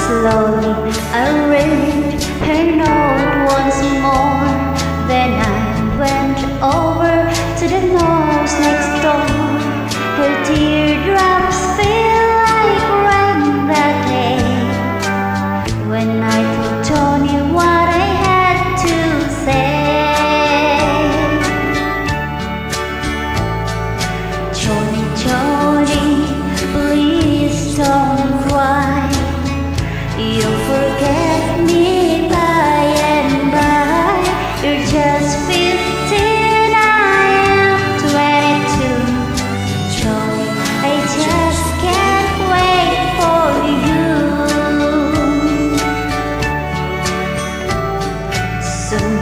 Slowly I read her note once more. Then I went over to the nose next door. Her teardrops feel like rain that day. When I told Tony what I had to say. Tony, please don't cry. You'll forget me by and by. You're just 15, I am 22. Joy, I just can't wait for you. Soon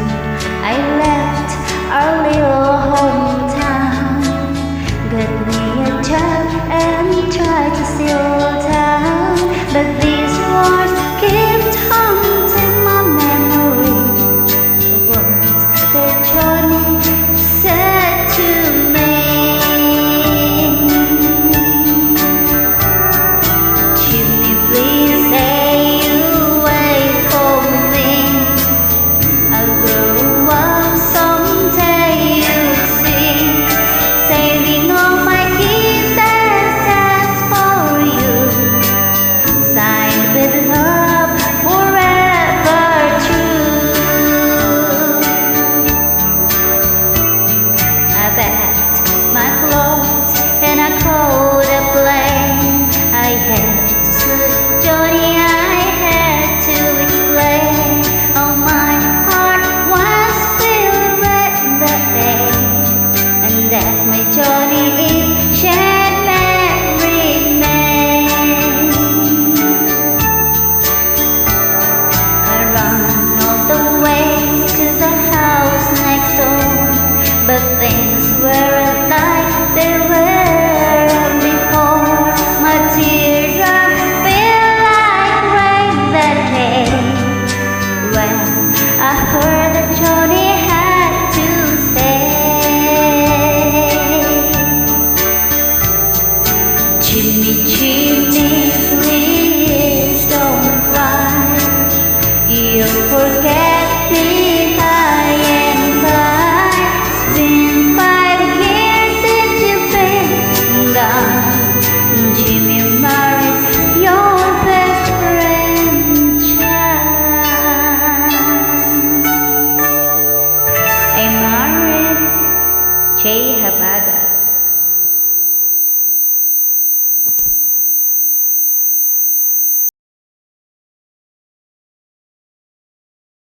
I left our little hometown, got me a job and tried to settle down, but